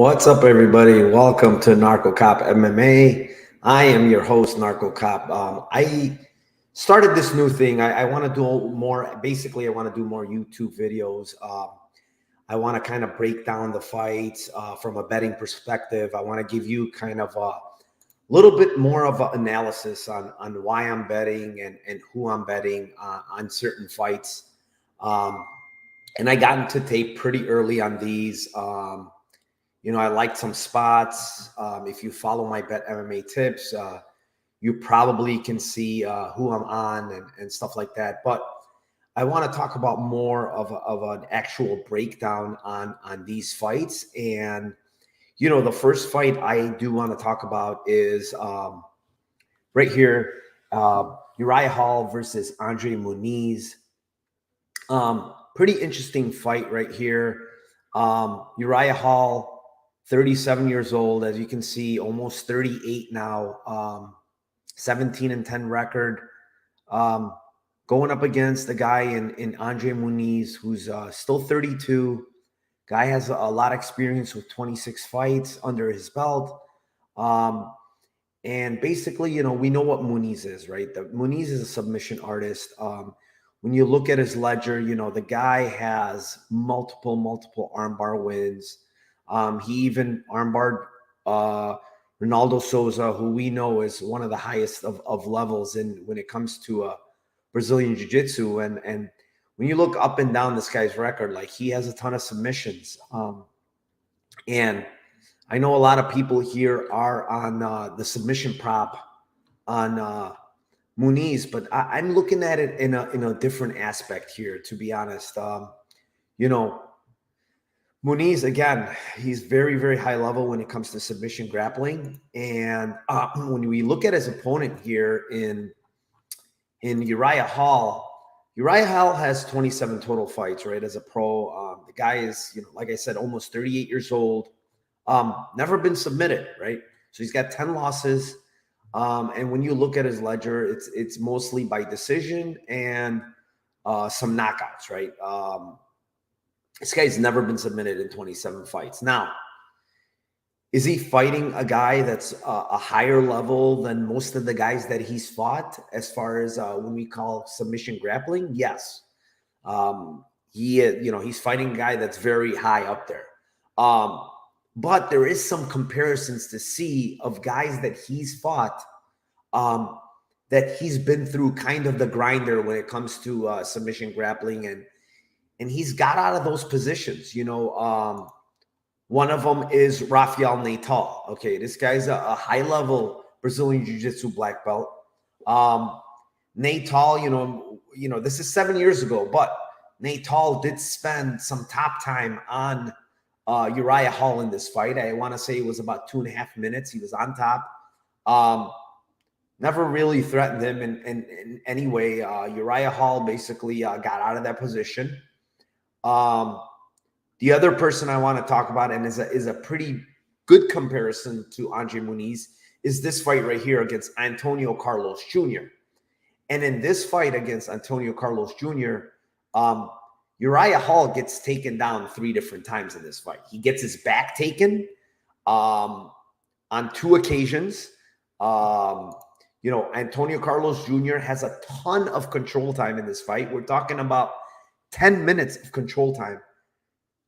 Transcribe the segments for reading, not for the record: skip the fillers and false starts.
What's up, everybody? Welcome to Narco Cop MMA. I am your host, Narco Cop. I started this new thing. I want to do more. Basically, I want to do more YouTube videos. I want to kind of break down the fights from a betting perspective. I want to give you kind of a little bit more of an analysis on why I'm betting and who I'm betting on certain fights. And I got into tape pretty early on these. I liked some spots. If you follow my Bet MMA tips, you probably can see who I'm on and stuff like that. But I want to talk about more of an actual breakdown on these fights. And, the first fight I do want to talk about is right here, Uriah Hall versus Andre Muniz. Pretty interesting fight right here. Uriah Hall, 37 years old, as you can see, almost 38 now, 17-10 record. Going up against a guy in Andre Muniz, who's still 32. Guy has a lot of experience with 26 fights under his belt. And basically, we know what Muniz is, right? Muniz is a submission artist. When you look at his ledger, the guy has multiple armbar wins. He even armbarred Ronaldo Souza, who we know is one of the highest of levels when it comes to Brazilian Jiu-Jitsu. And when you look up and down this guy's record, like, he has a ton of submissions. And I know a lot of people here are on the submission prop on Muniz, but I'm looking at it in a different aspect here, to be honest. Muniz, again, he's very, very high level when it comes to submission grappling. And when we look at his opponent here in Uriah Hall has 27 total fights, right, as a pro. The guy is, like I said, almost 38 years old. Never been submitted, right? So he's got 10 losses. And when you look at his ledger, it's mostly by decision and some knockouts, right? This guy's never been submitted in 27 fights. Now, is he fighting a guy that's a higher level than most of the guys that he's fought as far as when we call submission grappling? Yes. He's fighting a guy that's very high up there. But there is some comparisons to see of guys that he's fought that he's been through kind of the grinder when it comes to submission grappling, and he's got out of those positions. One of them is Rafael Natal. Okay, this guy's a high-level Brazilian Jiu-Jitsu black belt. Natal, this is 7 years ago, but Natal did spend some top time on Uriah Hall in this fight. I want to say it was about 2.5 minutes. He was on top. Never really threatened him in any way. Uriah Hall basically got out of that position. The other person I want to talk about, and is a pretty good comparison to Andre Muniz, is this fight right here against Antonio Carlos Jr. And in this fight against Antonio Carlos Jr., Uriah Hall gets taken down 3 different times in this fight. He gets his back taken on 2 occasions. Antonio Carlos Jr. has a ton of control time in this fight. We're talking about 10 minutes of control time.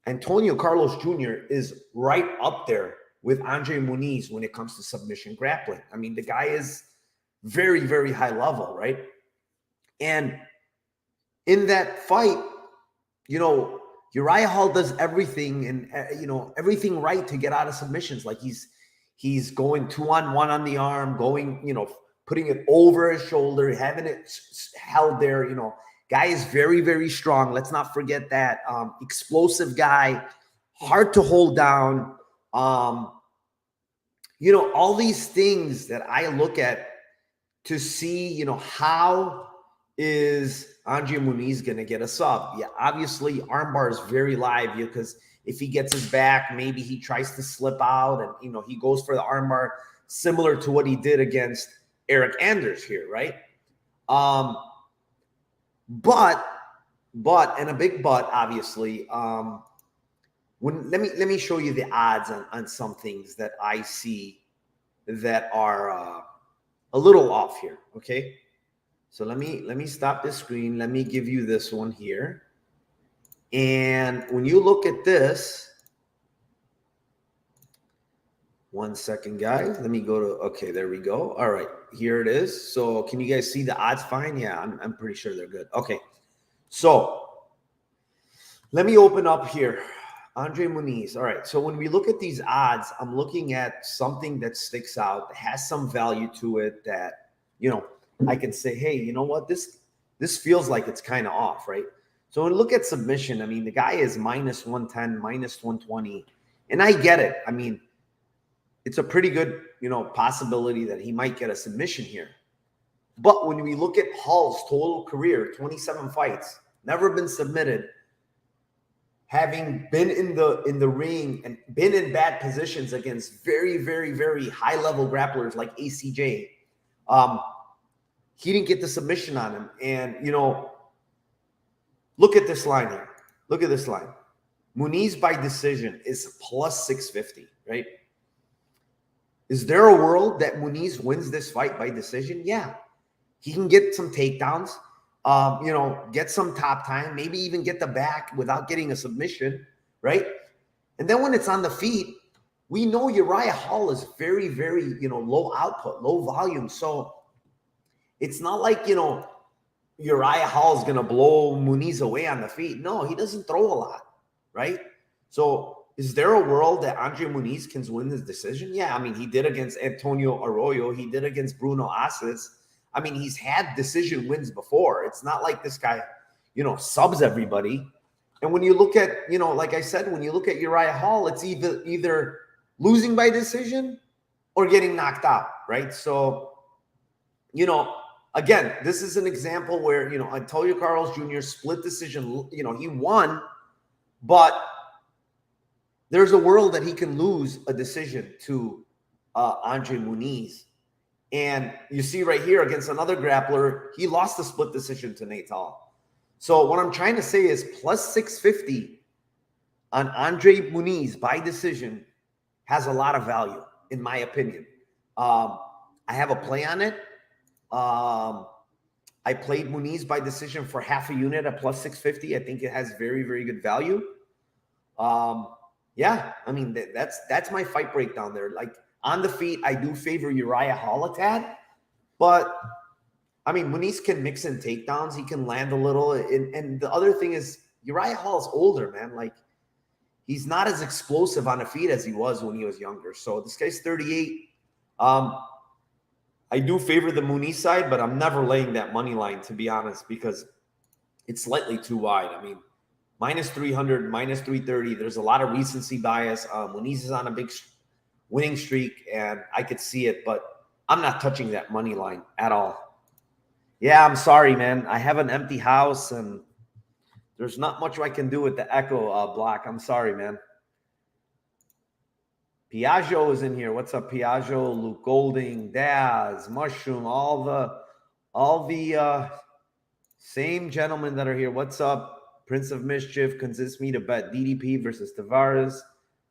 Antonio Carlos Jr. is right up there with Andre Muniz when it comes to submission grappling. I mean, the guy is very, very high level, right? And in that fight, Uriah Hall does everything and, everything right to get out of submissions. Like, he's going 2-on-1 on the arm, going, putting it over his shoulder, having it held there. Guy is very, very strong. Let's not forget that. Explosive guy, hard to hold down. All these things that I look at to see, how is Andre Muniz going to get a sub? Yeah, obviously, armbar is very live because if he gets his back, maybe he tries to slip out and, he goes for the armbar, similar to what he did against Eric Anders here, right? But, and a big but, obviously, let me show you the odds on some things that I see that are a little off here. Okay, so let me stop this screen. Let me give you this one here. And when you look at this, one second, guys. Let me go to, okay, there we go. All right, here it is. So can you guys see the odds fine? Yeah, I'm pretty sure they're good. Okay, so let me open up here. Andre Muniz. All right, so when we look at these odds, I'm looking at something that sticks out, that has some value to it, that, you know, I can say, hey, you know what, this feels like it's kind of off, right? So when we look at submission, I mean, the guy is minus 110, minus 120, and I get it. I mean, it's a pretty good, you know, possibility that he might get a submission here. But when we look at Hall's total career, 27 fights, never been submitted, having been in the ring and been in bad positions against very, very, very high level grapplers like ACJ, he didn't get the submission on him. And, you know, look at this line here. Look at this line. Muniz by decision is plus 650, right? Is there a world that Muniz wins this fight by decision? Yeah. He can get some takedowns, you know, get some top time, maybe even get the back without getting a submission, right? And then when it's on the feet, we know Uriah Hall is very, very, you know, low output, low volume. So it's not like, you know, Uriah Hall is going to blow Muniz away on the feet. No, he doesn't throw a lot, right? So is there a world that Andre Muniz can win this decision? Yeah, I mean, he did against Antonio Arroyo. He did against Bruno Assis. I mean, he's had decision wins before. It's not like this guy, you know, subs everybody. And when you look at, you know, like I said, when you look at Uriah Hall, it's either losing by decision or getting knocked out, right? So, you know, again, this is an example where, you know, Antonio Carlos Jr. split decision, you know, he won, but there's a world that he can lose a decision to Andre Muniz. And you see right here against another grappler, he lost the split decision to Nate Hall. So what I'm trying to say is plus 650 on Andre Muniz by decision has a lot of value, in my opinion. I have a play on it. I played Muniz by decision for half a unit at plus 650. I think it has very, very good value. Yeah, I mean, that's my fight breakdown there. Like on the feet, I do favor Uriah Hall a tad, but I mean, Muniz can mix in takedowns. He can land a little. And the other thing is Uriah Hall is older, man. Like he's not as explosive on the feet as he was when he was younger. So this guy's 38. I do favor the Muniz side, but I'm never laying that money line, to be honest, because it's slightly too wide. I mean, minus 300, minus 330. There's a lot of recency bias. Muniz is on a big winning streak, and I could see it, but I'm not touching that money line at all. Yeah, I'm sorry, man. I have an empty house, and there's not much I can do with the echo block. I'm sorry, man. Piaggio is in here. What's up, Piaggio? Luke Golding, Daz, Mushroom, all the same gentlemen that are here. What's up? Prince of Mischief convinces me to bet DDP versus Taveres.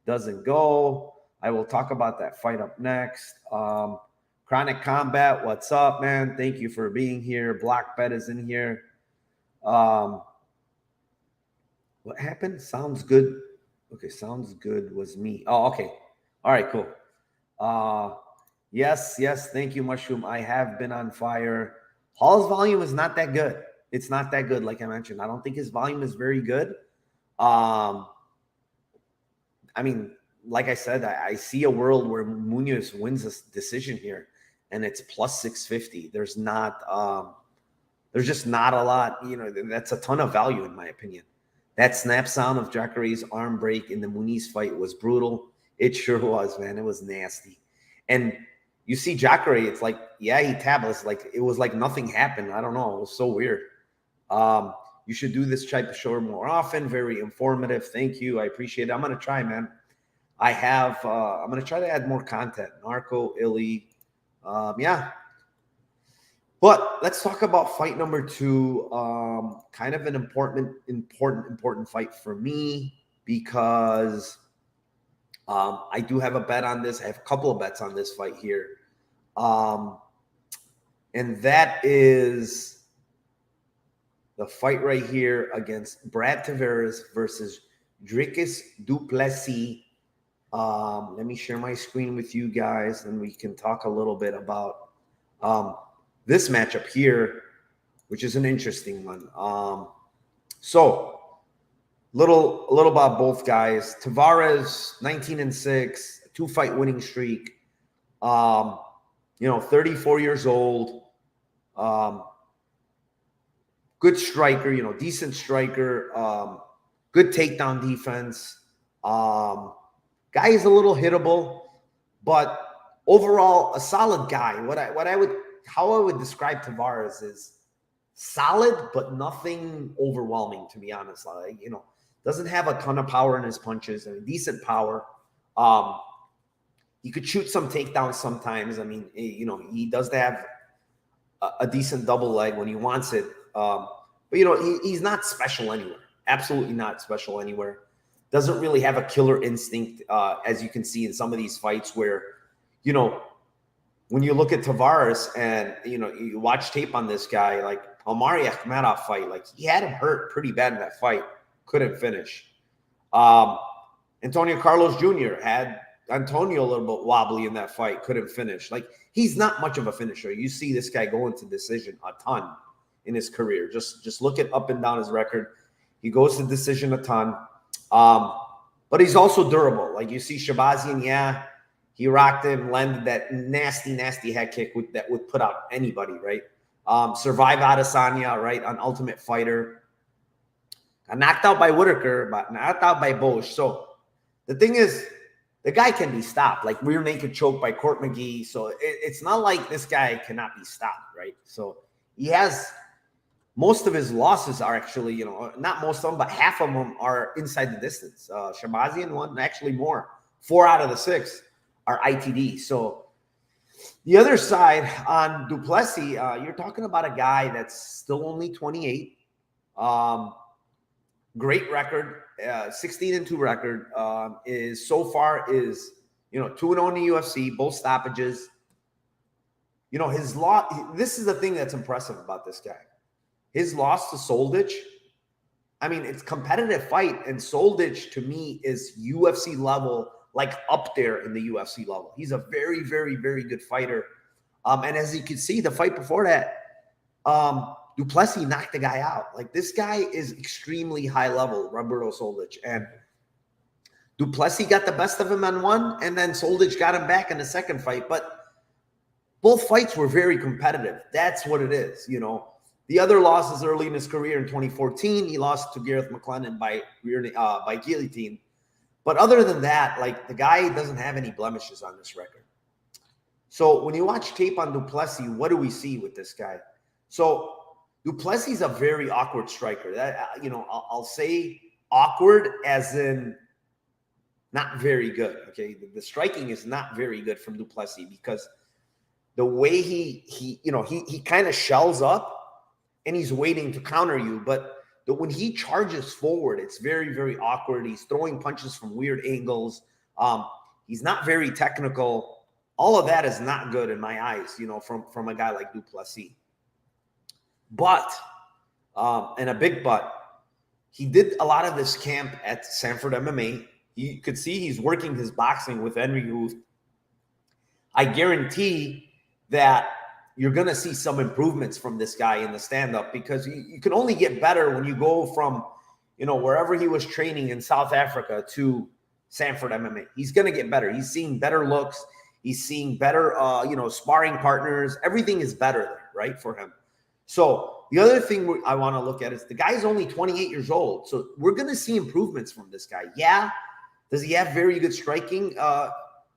Doesn't go. I will talk about that fight up next. Chronic Combat, what's up, man? Thank you for being here. Black Bet is in here. What happened? Sounds good. Okay, sounds good was me. Oh, okay. All right, cool. Yes. Thank you, Mushroom. I have been on fire. Hall's volume is not that good. It's not that good, like I mentioned. I don't think his volume is very good. I mean, like I said, I see a world where Muniz wins this decision here, and it's plus 650. There's just not a lot. You know, that's a ton of value in my opinion. That snap sound of Jacare's arm break in the Muniz fight was brutal. It sure was, man. It was nasty. And you see Jacare, it's like, yeah, he tablets. Like it was like nothing happened. I don't know. It was so weird. You should do this type of show more often. Very informative. Thank you. I appreciate it. I'm going to try, man. I'm going to try to add more content. Narco, Illy. Yeah. But let's talk about fight number 2. Kind of an important fight for me. because I do have a bet on this. I have a couple of bets on this fight here. And that is the fight right here against Brad Taveres versus TaveresDu Plessis. Let me share my screen with you guys, and we can talk a little bit about this matchup here, which is an interesting one. So little about both guys. Taveres, 19-6, 2-fight winning streak. 34 years old. Good striker, decent striker. Good takedown defense. Guy is a little hittable, but overall a solid guy. How I would describe Taveres is solid, but nothing overwhelming, to be honest. Doesn't have a ton of power in his punches and decent power. He could shoot some takedowns sometimes. I mean, he does have a decent double leg when he wants it. But he's not special anywhere. Absolutely not special anywhere. Doesn't really have a killer instinct, as you can see in some of these fights where, when you look at Taveres and, you watch tape on this guy, like Uriah fight, like he had him hurt pretty bad in that fight. Couldn't finish. Antonio Carlos Jr. had Antonio a little bit wobbly in that fight. Couldn't finish. Like, he's not much of a finisher. You see this guy go into decision a ton in his career. Just look at up and down his record. He goes to decision a ton. But he's also durable. Like, you see Shabazian, he rocked him, landed that nasty head kick that would put out anybody, right? Survived Adesanya, right, on Ultimate Fighter. Got knocked out by Whitaker, but knocked out by Bosch. So the thing is, the guy can be stopped, like rear naked choke by Court McGee. So it's not like this guy cannot be stopped, right? So he has most of his losses are actually, not most of them, but half of them are inside the distance. Shabazian won, actually more. 4 out of the 6 are ITD. So the other side on Du Plessis, you're talking about a guy that's still only 28. Great record, 16-2 record. Is 2-0 in the UFC, both stoppages. His loss. This is the thing that's impressive about this guy. His loss to Soldic. I mean, it's a competitive fight, and Soldic to me is UFC level, like up there in the UFC level. He's a very, very, very good fighter. And as you can see, the fight before that, Du Plessis knocked the guy out. Like, this guy is extremely high level, Roberto Soldic. And Du Plessis got the best of him on one, and then Soldic got him back in the second fight. But both fights were very competitive. That's what it is, The other losses early in his career in 2014, he lost to Gareth McLennan by guillotine. But other than that, like, the guy doesn't have any blemishes on this record. So when you watch tape on Du Plessis, what do we see with this guy? So Du Plessis is a very awkward striker. That I'll say awkward as in not very good. Okay, the striking is not very good from Du Plessis because the way he kind of shells up and he's waiting to counter you, but when he charges forward, it's very, very awkward. He's throwing punches from weird angles. He's not very technical. All of that is not good in my eyes, from a guy like Du Plessis. But, and a big but, he did a lot of this camp at Sanford MMA. You could see he's working his boxing with Henry Ruth. I guarantee that you're going to see some improvements from this guy in the stand-up because you can only get better when you go from, wherever he was training in South Africa to Sanford MMA. He's going to get better. He's seeing better looks. He's seeing better, sparring partners. Everything is better there, right, for him. So the other thing I want to look at is the guy's only 28 years old. So we're going to see improvements from this guy. Yeah. Does he have very good striking?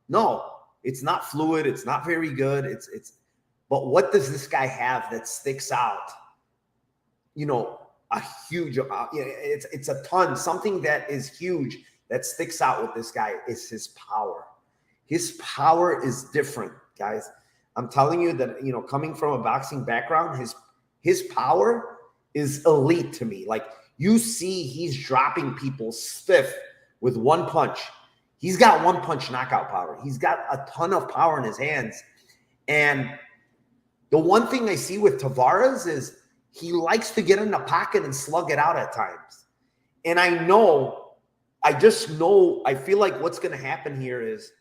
No, it's not fluid. It's not very good. But what does this guy have that sticks out? A huge, it's a ton. Something that is huge that sticks out with this guy is his power. His power is different, guys. I'm telling you that, coming from a boxing background, his power is elite to me. Like, you see he's dropping people stiff with one punch. He's got one punch knockout power. He's got a ton of power in his hands. And the one thing I see with Taveres is he likes to get in the pocket and slug it out at times. And I feel like what's going to happen here is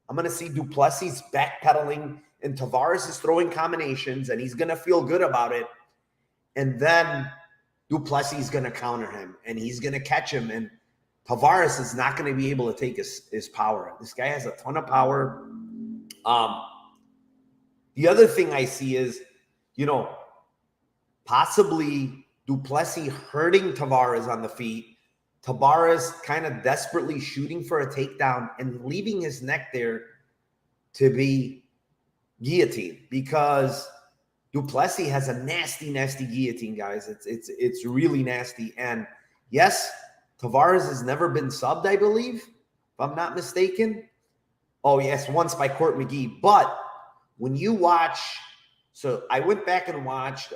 I'm going to see Du Plessis backpedaling and Taveres is throwing combinations and he's going to feel good about it. And then Du Plessis is going to counter him and he's going to catch him. And Taveres is not going to be able to take his power. This guy has a ton of power. The other thing I see is, possibly Du Plessis hurting Taveres on the feet, Taveres kind of desperately shooting for a takedown and leaving his neck there to be guillotined, because Du Plessis has a nasty, nasty guillotine, guys. It's really nasty. And yes, Taveres has never been subbed, I believe, if I'm not mistaken. Oh, yes, once by Court McGee. But when you watch, so I went back and watched,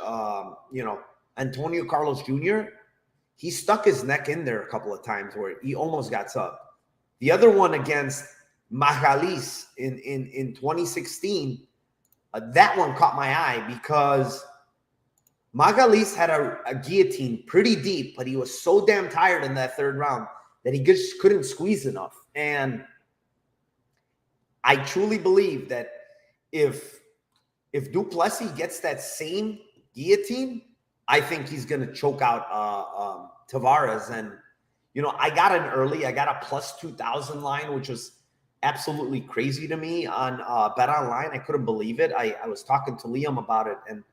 Antonio Carlos Jr., he stuck his neck in there a couple of times where he almost got subbed. The other one against Magalhães in 2016, that one caught my eye because Magalhães had a guillotine pretty deep, but he was so damn tired in that third round that he just couldn't squeeze enough. And I truly believe that if Du Plessis gets that same guillotine, I think he's going to choke out Taveres. And, I got in early. I got a plus 2,000 line, which was absolutely crazy to me on Bet Online. I couldn't believe it. I was talking to Liam about it and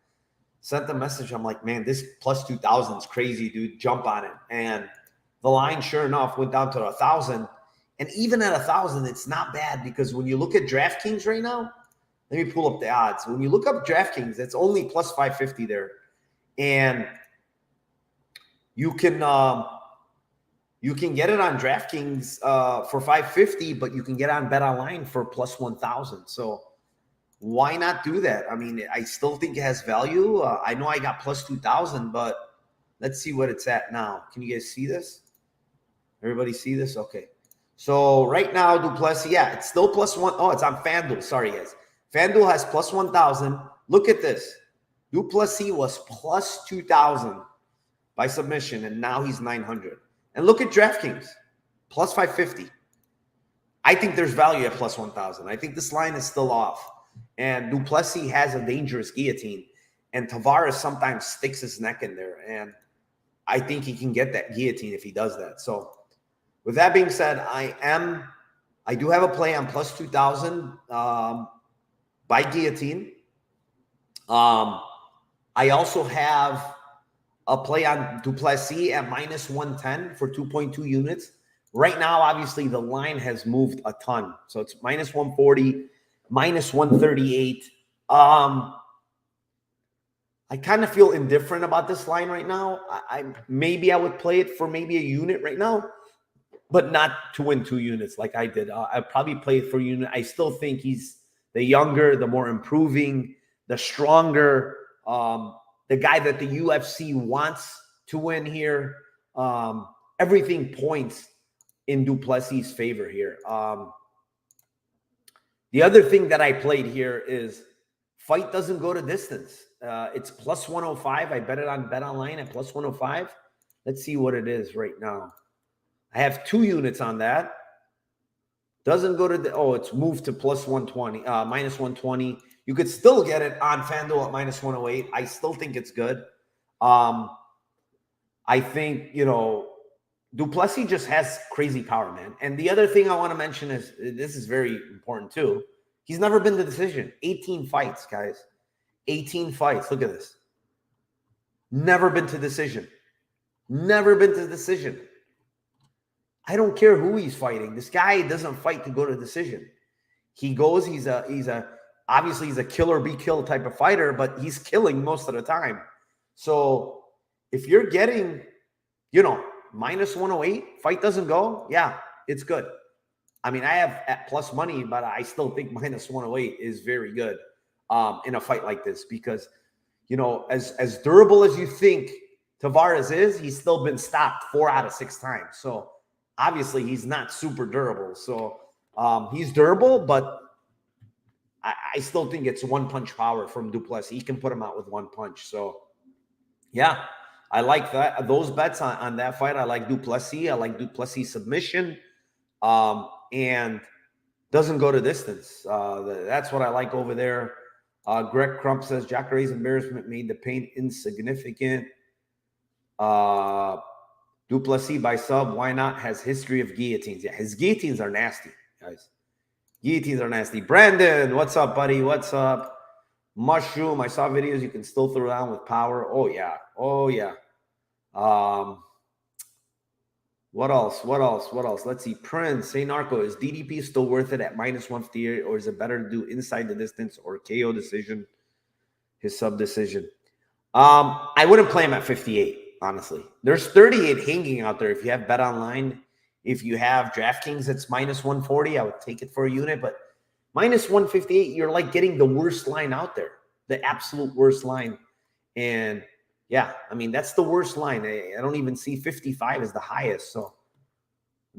sent the message. I'm like, man, this plus 2,000 is crazy, dude. Jump on it. And the line, sure enough, went down to 1,000. And even at 1,000, it's not bad, because when you look at DraftKings right now, let me pull up the odds. When you look up DraftKings, it's only plus 550 there. And you can get it on DraftKings for 550, but you can get on Bet Online for plus 1,000. So why not do that? I mean, I still think it has value. I know I got plus 2,000, but let's see what it's at now. Can you guys see this? Everybody see this? Okay. So right now, Du Plessis, yeah, it's still plus one. Oh, it's on FanDuel. Sorry, guys. FanDuel has plus 1,000. Look at this. Du Plessis was plus 2,000 by submission, and now he's 900. And look at DraftKings, plus 550. I think there's value at plus 1,000. I think this line is still off. And Du Plessis has a dangerous guillotine, and Taveres sometimes sticks his neck in there. And I think he can get that guillotine if he does that. So with that being said, I do have a play on plus 2,000 by guillotine. I also have a play on Du Plessis at minus 110 for 2.2 units. Right now, obviously, the line has moved a ton. So it's minus 140, minus 138. I kind of feel indifferent about this line right now. Maybe I would play it for maybe a unit right now, but not to win 2 units like I did. I'd probably play it for a unit. I still think he's the younger, the more improving, the stronger, the guy that the UFC wants to win here. Everything points in Du Plessis' favor here. The other thing that I played here is fight doesn't go to distance. It's plus 105. I bet it on Bet Online at plus 105. Let's see what it is right now. I have 2 units on that. Doesn't go to the, it's moved to plus 120, minus 120. You could still get it on FanDuel at minus 108. I still think it's good. I think, Du Plessis just has crazy power, man. And the other thing I want to mention is, this is very important too. He's never been to decision. 18 fights, guys. 18 fights. Look at this. Never been to decision. Never been to decision. I don't care who he's fighting. This guy doesn't fight to go to decision. He goes, obviously he's a kill or be killed type of fighter, but he's killing most of the time. So if you're getting, minus 108, fight doesn't go, yeah, it's good. I mean, I have at plus money, but I still think minus 108 is very good in a fight like this, because, as durable as you think Taveres is, he's still been stopped 4 out of 6 times. So obviously he's not super durable. So he's durable, but I still think it's one punch power from Du Plessis. He can put him out with one punch. So yeah, I like that. Those bets on that fight. I like Du Plessis. I like Du Plessis submission. And doesn't go to distance. That's what I like over there. Greg Crump says Jacare's embarrassment made the pain insignificant. Du Plessis by sub, why not? Has history of guillotines. Yeah, his guillotines are nasty, guys. Guillotines are nasty. Brandon, what's up, buddy? What's up? Mushroom, I saw videos you can still throw down with power. Oh, yeah. Oh, yeah. What else? What else? What else? Let's see. Prince, say Narco, is DDP still worth it at -158, or is it better to do inside the distance or KO decision, his sub decision? I wouldn't play him at 58, honestly. There's 38 hanging out there. If you have Bet Online, if you have DraftKings, it's -140. I would take it for a unit, but -158, you're like getting the worst line out there, the absolute worst line. And yeah, I mean, that's the worst line. I don't even see 55 as the highest. So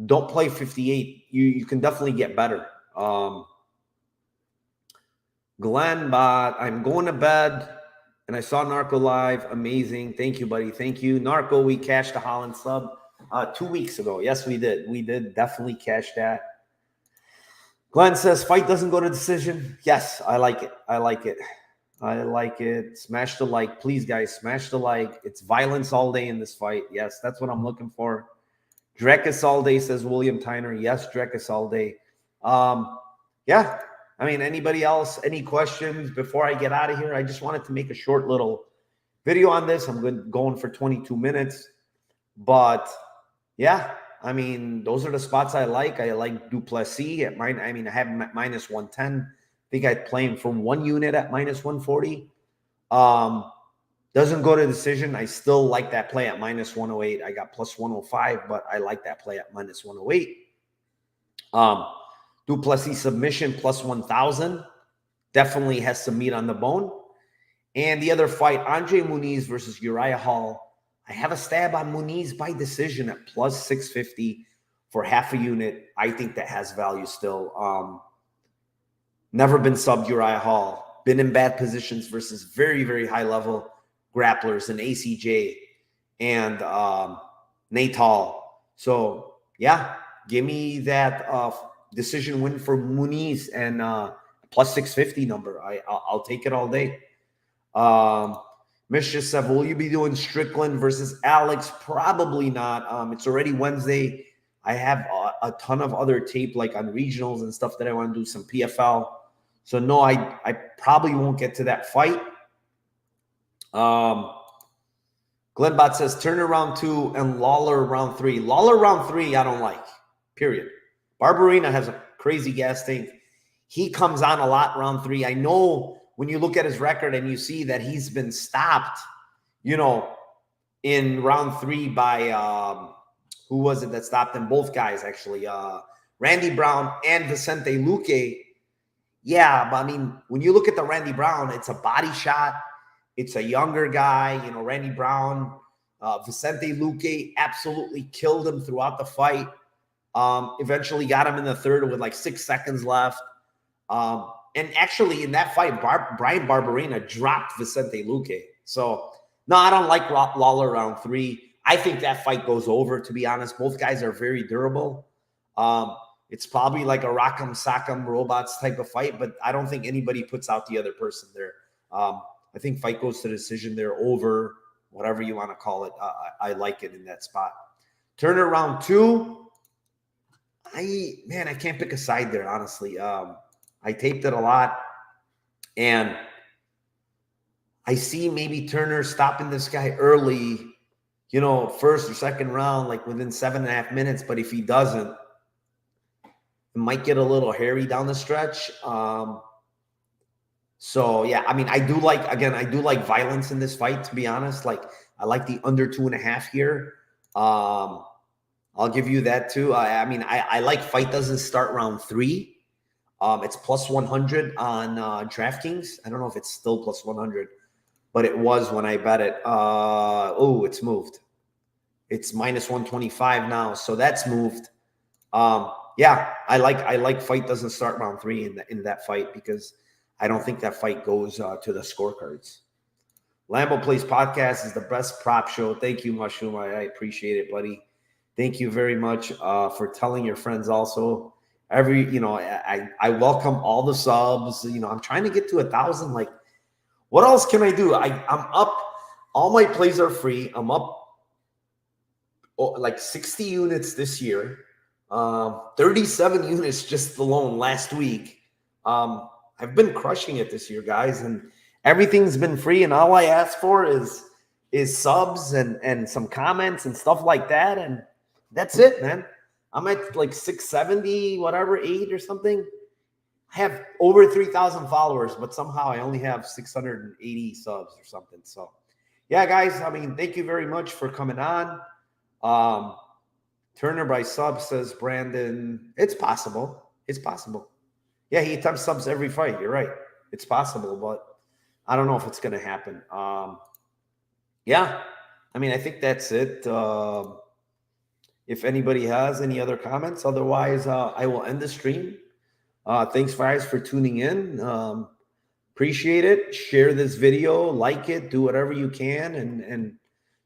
don't play 58. You can definitely get better. Glenn Bot, I'm going to bed and I saw Narco live. Amazing. Thank you, buddy. Thank you. Narco, we cashed the Holland sub 2 weeks ago. Yes, we did. We did definitely cash that. Glenn says, fight doesn't go to decision. Yes, I like it. I like it. I like it. Smash the like. Please, guys, smash the like. It's violence all day in this fight. Yes, that's what I'm looking for. Drekus all day, says William Tyner. Yes, Drekus all day. Yeah, I mean, anybody else, any questions before I get out of here? I just wanted to make a short little video on this. I'm going for 22 minutes. But, yeah, I mean, those are the spots I like. I like Du Plessis at mine. I mean, I have him at -110. I think I'd play him for one unit at -140. Doesn't go to decision. I still like that play at -108. I got +105, but I like that play at -108. Du Plessis submission +1,000. Definitely has some meat on the bone. And the other fight, Andre Muniz versus Uriah Hall. I have a stab on Muniz by decision at +650 for half a unit. I think that has value still. Never been subbed Uriah Hall. Been in bad positions versus very, very high level grapplers in ACJ and Nate Hall. So, yeah, give me that decision win for Muniz and +650 number. I'll take it all day. Misha said, will you be doing Strickland versus Alex? Probably not. It's already Wednesday. I have a ton of other tape like on regionals and stuff that I want to do, some PFL. So, no, I probably won't get to that fight. Glenbot says, Turner round 2 and Lawler round 3. Lawler round 3, I don't like, period. Barberina has a crazy gas tank. He comes on a lot round 3. I know when you look at his record and you see that he's been stopped, in round 3 by, who was it that stopped him? Both guys, actually. Randy Brown and Vicente Luque. Yeah, but I mean, when you look at the Randy Brown, it's a body shot. It's a younger guy, Randy Brown. Vicente Luque absolutely killed him throughout the fight. Eventually got him in the third with like 6 seconds left. And actually in that fight, Brian Barberina dropped Vicente Luque. So, no, I don't like Lawler round 3. I think that fight goes over, to be honest. Both guys are very durable. It's probably like a Rock'em Sock'em Robots type of fight, but I don't think anybody puts out the other person there. I think fight goes to decision there, over, whatever you want to call it. I like it in that spot. Turner round 2. I can't pick a side there, honestly. I taped it a lot, and I see maybe Turner stopping this guy early, first or second round, like within 7.5 minutes. But if he doesn't, it might get a little hairy down the stretch. So, yeah, I mean, I do like violence in this fight, to be honest. Like, I like the under 2.5 here. I'll give you that too. I like fight doesn't start round 3. It's +100 on DraftKings. I don't know if it's still +100, but it was when I bet it. It's moved. It's minus 125 now, so that's moved. Yeah, I like fight doesn't start round 3 in that fight, because I don't think that fight goes to the scorecards. Lambeau Plays Podcast is the best prop show. Thank you, Mushroom. I appreciate it, buddy. Thank you very much for telling your friends also. I welcome all the subs. I'm trying to get to 1,000. Like, what else can I do? I'm up. All my plays are free. I'm up like 60 units this year. 37 units just alone last week. I've been crushing it this year, guys, and everything's been free. And all I ask for is subs and some comments and stuff like that. And that's it, man. I'm at like 670, whatever, 8 or something. I have over 3,000 followers, but somehow I only have 680 subs or something. So, yeah, guys, I mean, thank you very much for coming on. Turner by sub, says Brandon. It's possible. It's possible. Yeah, he attempts subs every fight. You're right. It's possible, but I don't know if it's going to happen. Yeah, I mean, I think that's it. If anybody has any other comments, otherwise, I will end the stream. Thanks, guys, for tuning in. Appreciate it. Share this video, like it, do whatever you can, and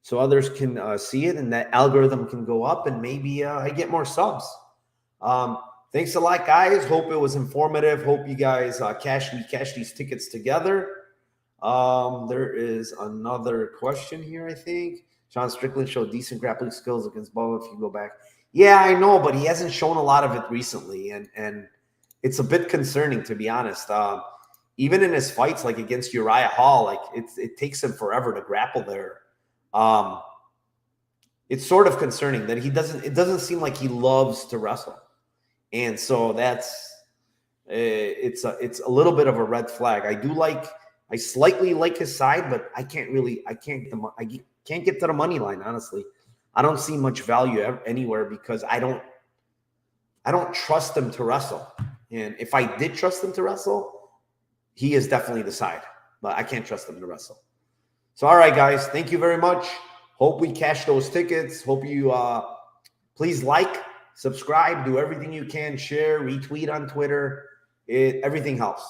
so others can see it, and that algorithm can go up, and maybe I get more subs. Thanks a lot, guys. Hope it was informative. Hope you guys cash these tickets together. There is another question here, I think. Sean Strickland showed decent grappling skills against Boa if you go back. Yeah, I know, but he hasn't shown a lot of it recently, and it's a bit concerning, to be honest. Even in his fights, like against Uriah Hall, like it takes him forever to grapple there. It's sort of concerning that it doesn't seem like he loves to wrestle. And so it's a little bit of a red flag. I slightly like his side, but I can't get to the money line, honestly. I don't see much value anywhere, because I don't trust him to wrestle. And if I did trust him to wrestle, he is definitely the side, but I can't trust him to wrestle. So, all right, guys, thank you very much. Hope we cash those tickets. Hope you please like, subscribe, do everything you can, share, retweet on Twitter. Everything helps.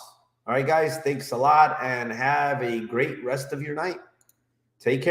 All right, guys, thanks a lot, and have a great rest of your night. Take care.